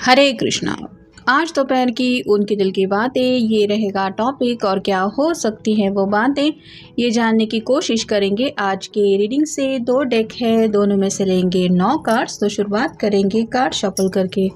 हरे कृष्णा। आज दोपहर की उनके दिल की बातें ये रहेगा टॉपिक, और क्या हो सकती हैं वो बातें ये जानने की कोशिश करेंगे। आज के रीडिंग से दो डेक है, दोनों में से लेंगे 9 कार्ड्स। तो शुरुआत करेंगे कार्ड शफल करके।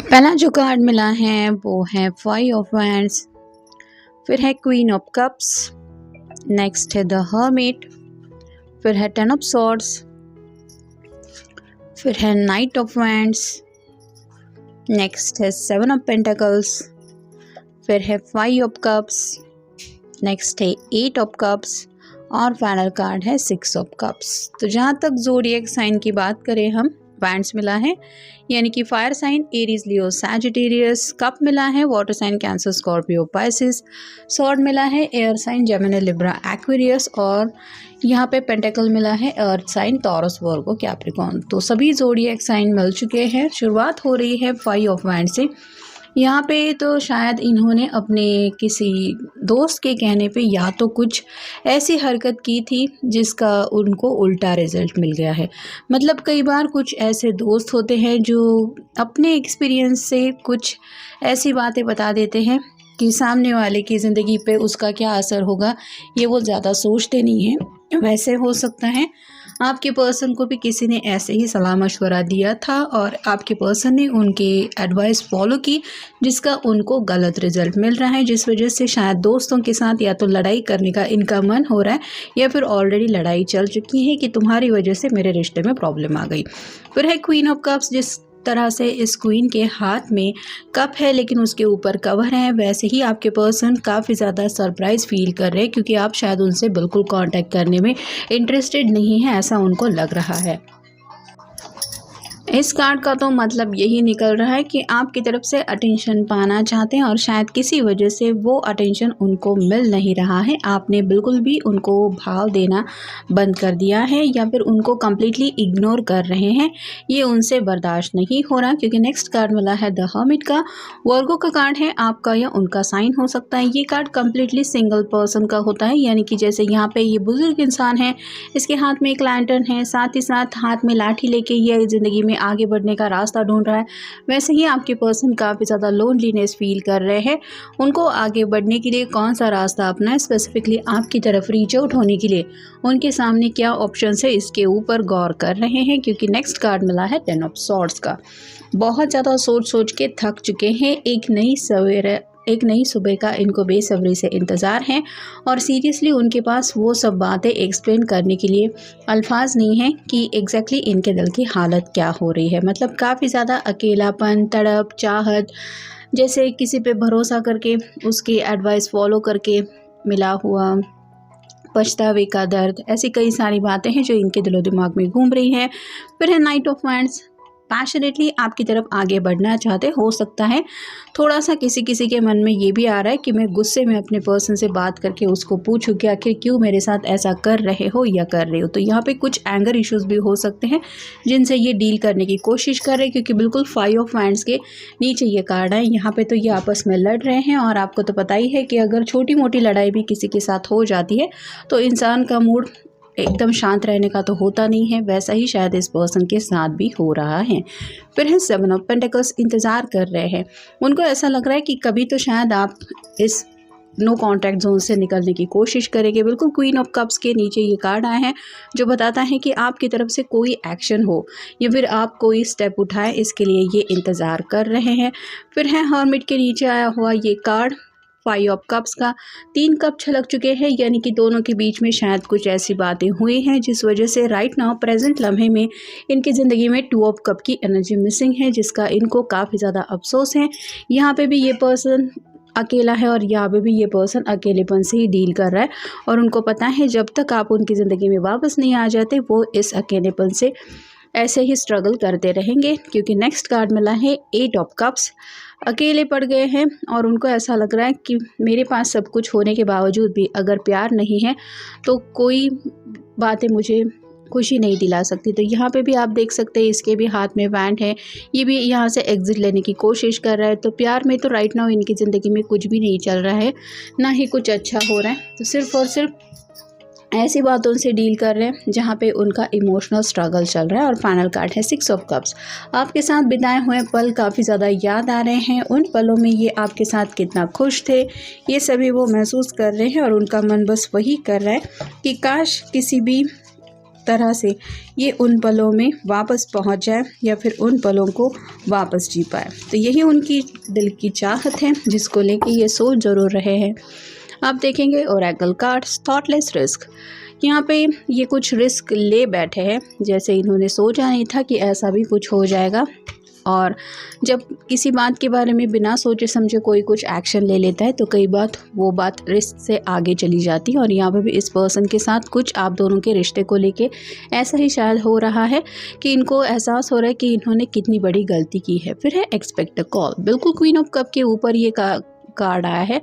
पहला जो कार्ड मिला है वो है 5 ऑफ वैंड्स, फिर है क्वीन ऑफ कप्स, नेक्स्ट है द हर्मिट, फिर है 10 ऑफ सॉर्ड्स, फिर है नाइट ऑफ वैंड्स, नेक्स्ट है 7 ऑफ पेंटिकल्स, फिर है 5 ऑफ कप्स, नेक्स्ट है 8 ऑफ कप्स और फाइनल कार्ड है 6 ऑफ कप्स। तो जहाँ तक ज़ोडिएक साइन की बात करें हम, वैंड्स मिला है यानी कि fire sign Aries Leo Sagittarius, cup मिला है water sign Cancer Scorpio Pisces, sword मिला है air sign Gemini Libra Aquarius, और यहाँ पे पेंटेकल मिला है earth sign Taurus Virgo Capricorn. तो सभी ज़ोडिएक साइन मिल चुके हैं। शुरुआत हो रही है 5 ऑफ वैंड से। यहाँ पे तो शायद इन्होंने अपने किसी दोस्त के कहने पे या तो कुछ ऐसी हरकत की थी जिसका उनको उल्टा रिजल्ट मिल गया है। मतलब कई बार कुछ ऐसे दोस्त होते हैं जो अपने एक्सपीरियंस से कुछ ऐसी बातें बता देते हैं कि सामने वाले की ज़िंदगी पे उसका क्या असर होगा ये वो ज़्यादा सोचते नहीं हैं। वैसे हो सकता है आपके पर्सन को भी किसी ने ऐसे ही सलाह मशवरा दिया था और आपके पर्सन ने उनकी एडवाइस फॉलो की, जिसका उनको गलत रिजल्ट मिल रहा है, जिस वजह से शायद दोस्तों के साथ या तो लड़ाई करने का इनका मन हो रहा है या फिर ऑलरेडी लड़ाई चल चुकी है कि तुम्हारी वजह से मेरे रिश्ते में प्रॉब्लम आ गई। फिर है क्वीन ऑफ कप्स। जिस तरह से इस क्वीन के हाथ में कप है लेकिन उसके ऊपर कवर है, वैसे ही आपके पर्सन काफ़ी ज़्यादा सरप्राइज फील कर रहे हैं क्योंकि आप शायद उनसे बिल्कुल कांटेक्ट करने में इंटरेस्टेड नहीं है, ऐसा उनको लग रहा है। इस कार्ड का तो मतलब यही निकल रहा है कि आपकी तरफ से अटेंशन पाना चाहते हैं और शायद किसी वजह से वो अटेंशन उनको मिल नहीं रहा है। आपने बिल्कुल भी उनको भाव देना बंद कर दिया है या फिर उनको कम्प्लीटली इग्नोर कर रहे हैं। ये उनसे बर्दाश्त नहीं हो रहा क्योंकि नेक्स्ट कार्ड मिला है द हर्मिट का। वर्गो का कार्ड है, आपका या उनका साइन हो सकता है। ये कार्ड कम्प्लीटली सिंगल पर्सन का होता है, यानी कि जैसे यहाँ पे ये बुजुर्ग इंसान है, इसके हाथ में एक लैंटर्न है, साथ ही साथ हाथ में लाठी लेके ये ज़िंदगी में आगे बढ़ने का रास्ता ढूंढ रहा है। वैसे ही आपके पर्सन काफ़ी ज़्यादा लोनलीनेस फील कर रहे हैं। उनको आगे बढ़ने के लिए कौन सा रास्ता अपना स्पेसिफिकली आपकी तरफ रीच आउट होने के लिए उनके सामने क्या ऑप्शंस है, इसके ऊपर गौर कर रहे हैं क्योंकि नेक्स्ट कार्ड मिला है 10 ऑफ सॉर्ड्स का। बहुत ज़्यादा सोच सोच के थक चुके हैं। एक नई सुबह का इनको बेसब्री से इंतज़ार है और सीरियसली उनके पास वो सब बातें एक्सप्लेन करने के लिए अल्फाज नहीं हैं कि एग्जैक्टली इनके दिल की हालत क्या हो रही है। मतलब काफ़ी ज़्यादा अकेलापन, तड़प, चाहत, जैसे किसी पे भरोसा करके उसकी एडवाइस फॉलो करके मिला हुआ पछतावे का दर्द, ऐसी कई सारी बातें हैं जो इनके दिलो दिमाग में घूम रही है। फिर है नाइट ऑफ वैंड्स। पैशनेटली आपकी तरफ आगे बढ़ना चाहते। हो सकता है थोड़ा सा किसी किसी के मन में ये भी आ रहा है कि मैं गुस्से में अपने पर्सन से बात करके उसको पूछूं कि आखिर क्यों मेरे साथ ऐसा कर रहे हो या कर रहे हो। तो यहाँ पे कुछ एंगर इश्यूज भी हो सकते हैं जिनसे ये डील करने की कोशिश कर रहे हैं, क्योंकि बिल्कुल 5 ऑफ वांड्स के नीचे ये कार्ड है। यहाँ पे तो ये आपस में लड़ रहे हैं और आपको तो पता ही है कि अगर छोटी मोटी लड़ाई भी किसी के साथ हो जाती है तो इंसान का मूड एकदम शांत रहने का तो होता नहीं है। वैसा ही शायद इस पर्सन के साथ भी हो रहा है। फिर है 7 ऑफ पेंटिकल्स, इंतज़ार कर रहे हैं। उनको ऐसा लग रहा है कि कभी तो शायद आप इस नो कॉन्टैक्ट जोन से निकलने की कोशिश करेंगे। बिल्कुल क्वीन ऑफ कप्स के नीचे ये कार्ड आए हैं जो बताता है कि आपकी तरफ से कोई एक्शन हो या फिर आप कोई स्टेप उठाएं, इसके लिए ये इंतज़ार कर रहे हैं। फिर है हर्मिट के नीचे आया हुआ ये कार्ड 5 ऑफ कप्स का। 3 कप छलक चुके हैं, यानी कि दोनों के बीच में शायद कुछ ऐसी बातें हुई हैं जिस वजह से राइट नाउ प्रेजेंट लम्हे में इनकी ज़िंदगी में 2 ऑफ कप की एनर्जी मिसिंग है, जिसका इनको काफ़ी ज़्यादा अफसोस है। यहाँ पे भी ये पर्सन अकेला है और यहाँ पे भी ये पर्सन अकेलेपन से ही डील कर रहा है और उनको पता है जब तक आप उनकी ज़िंदगी में वापस नहीं आ जाते वो इस अकेलेपन से ऐसे ही स्ट्रगल करते रहेंगे। क्योंकि नेक्स्ट कार्ड मिला है 8 ऑफ कप्स। अकेले पड़ गए हैं और उनको ऐसा लग रहा है कि मेरे पास सब कुछ होने के बावजूद भी अगर प्यार नहीं है तो कोई बातें मुझे खुशी नहीं दिला सकती। तो यहाँ पे भी आप देख सकते हैं इसके भी हाथ में वैंड है, ये भी यहाँ से एग्जिट लेने की कोशिश कर रहा है। तो प्यार में तो राइट नाउ इनकी ज़िंदगी में कुछ भी नहीं चल रहा है, ना ही कुछ अच्छा हो रहा है। तो सिर्फ और सिर्फ ऐसी बातों से डील कर रहे हैं जहाँ पे उनका इमोशनल स्ट्रगल चल रहा है। और फाइनल कार्ड है 6 ऑफ कप्स। आपके साथ बिताए हुए पल काफ़ी ज़्यादा याद आ रहे हैं। उन पलों में ये आपके साथ कितना खुश थे ये सभी वो महसूस कर रहे हैं और उनका मन बस वही कर रहा है कि काश किसी भी तरह से ये उन पलों में वापस पहुंच जाए या फिर उन पलों को वापस जी पाए। तो यही उनकी दिल की चाहत है जिसको लेके ये सोच ज़रूर रहे हैं। आप देखेंगे ओरेकल कार्ड्स, थॉटलेस रिस्क। यहाँ पे ये कुछ रिस्क ले बैठे हैं, जैसे इन्होंने सोचा नहीं था कि ऐसा भी कुछ हो जाएगा। और जब किसी बात के बारे में बिना सोचे समझे कोई कुछ एक्शन ले लेता है तो कई बार वो बात रिस्क से आगे चली जाती है। और यहाँ पे भी इस पर्सन के साथ कुछ आप दोनों के रिश्ते को लेके ऐसा ही शायद हो रहा है कि इनको एहसास हो रहा है कि इन्होंने कितनी बड़ी गलती की है। फिर है एक्सपेक्ट अ कॉल। बिल्कुल क्वीन ऑफ कप के ऊपर ये कार्ड आया है।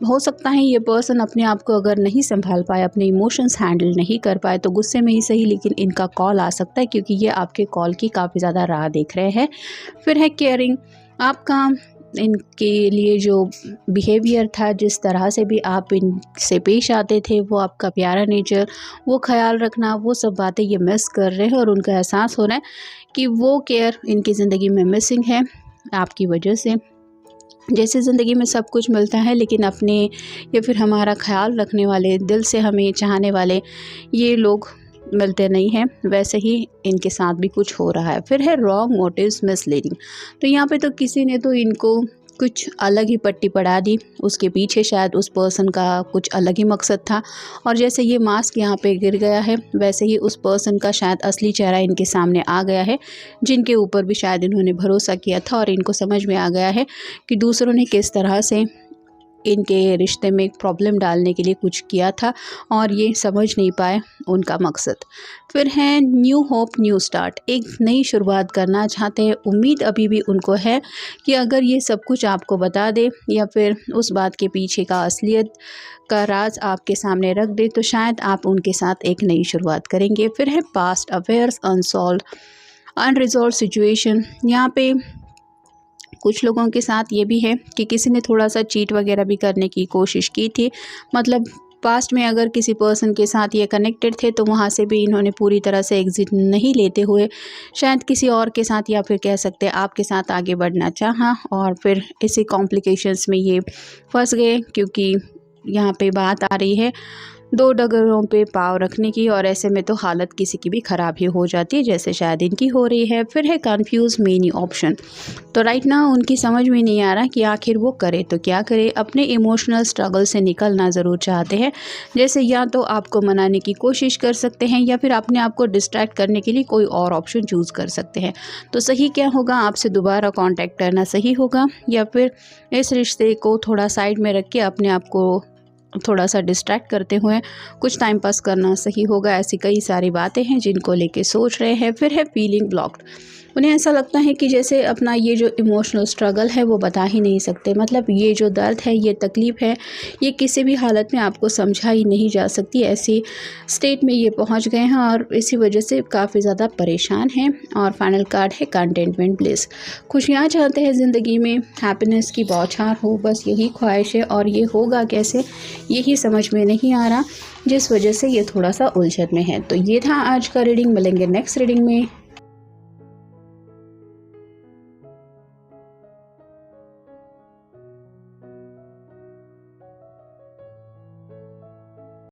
हो सकता है ये पर्सन अपने आप को अगर नहीं संभाल पाए, अपने इमोशंस हैंडल नहीं कर पाए तो गुस्से में ही सही लेकिन इनका कॉल आ सकता है, क्योंकि ये आपके कॉल की काफ़ी ज़्यादा राह देख रहे हैं। फिर है केयरिंग। आपका इनके लिए जो बिहेवियर था, जिस तरह से भी आप इनसे पेश आते थे, वो आपका प्यारा नेचर, वो ख्याल रखना, वो सब बातें ये मिस कर रहे हैं और उनका एहसास हो रहा है कि वो केयर इनकी ज़िंदगी में मिसिंग है आपकी वजह से। जैसे ज़िंदगी में सब कुछ मिलता है लेकिन अपने या फिर हमारा ख्याल रखने वाले, दिल से हमें चाहने वाले ये लोग मिलते नहीं हैं, वैसे ही इनके साथ भी कुछ हो रहा है। फिर है रॉन्ग मोटिव्स, मिसलीडिंग। तो यहाँ पे तो किसी ने तो इनको कुछ अलग ही पट्टी पड़ा दी, उसके पीछे शायद उस पर्सन का कुछ अलग ही मकसद था। और जैसे ये मास्क यहाँ पे गिर गया है वैसे ही उस पर्सन का शायद असली चेहरा इनके सामने आ गया है, जिनके ऊपर भी शायद इन्होंने भरोसा किया था। और इनको समझ में आ गया है कि दूसरों ने किस तरह से इनके रिश्ते में एक प्रॉब्लम डालने के लिए कुछ किया था और ये समझ नहीं पाए उनका मकसद। फिर है न्यू होप, न्यू स्टार्ट। एक नई शुरुआत करना चाहते हैं। उम्मीद अभी भी उनको है कि अगर ये सब कुछ आपको बता दे या फिर उस बात के पीछे का असलियत का राज आपके सामने रख दे तो शायद आप उनके साथ एक नई शुरुआत करेंगे। फिर है past affairs, unsolved, unresolved situation. यहाँ पे कुछ लोगों के साथ ये भी है कि किसी ने थोड़ा सा चीट वगैरह भी करने की कोशिश की थी। मतलब पास्ट में अगर किसी पर्सन के साथ ये कनेक्टेड थे तो वहाँ से भी इन्होंने पूरी तरह से एग्जिट नहीं लेते हुए शायद किसी और के साथ या फिर कह सकते हैं आपके साथ आगे बढ़ना चाहा और फिर इसी कॉम्प्लिकेशंस में ये फंस गए। क्योंकि यहाँ पे बात आ रही है 2 डगरों पे पाँव रखने की और ऐसे में तो हालत किसी की भी ख़राब ही हो जाती है, जैसे शायद इनकी हो रही है। फिर है कंफ्यूज मेनी ऑप्शन। तो राइट ना उनकी समझ में नहीं आ रहा कि आखिर वो करे तो क्या करे। अपने इमोशनल स्ट्रगल से निकलना ज़रूर चाहते हैं, जैसे या तो आपको मनाने की कोशिश कर सकते हैं या फिर अपने आप को डिस्ट्रैक्ट करने के लिए कोई और ऑप्शन चूज़ कर सकते हैं। तो सही क्या होगा, आपसे दोबारा कॉन्टैक्ट करना सही होगा या फिर इस रिश्ते को थोड़ा साइड में रख के अपने आप को थोड़ा सा डिस्ट्रैक्ट करते हुए कुछ टाइम पास करना सही होगा। ऐसी कई सारी बातें हैं जिनको लेके सोच रहे हैं। फिर है फीलिंग ब्लॉक्ड, उन्हें ऐसा लगता है कि जैसे अपना ये जो इमोशनल स्ट्रगल है वो बता ही नहीं सकते, मतलब ये जो दर्द है, ये तकलीफ़ है, ये किसी भी हालत में आपको समझा ही नहीं जा सकती। ऐसी स्टेट में ये पहुंच गए हैं और इसी वजह से काफ़ी ज़्यादा परेशान हैं। और फाइनल कार्ड है कंटेंटमेंट ब्लिस, खुशियाँ चाहते हैं ज़िंदगी में, हैप्पीनेस की बौछार हो, बस यही ख्वाहिश है और ये होगा कैसे यही समझ में नहीं आ रहा, जिस वजह से ये थोड़ा सा उलझन में है। तो ये था आज का रीडिंग, मिलेंगे नेक्स्ट रीडिंग में।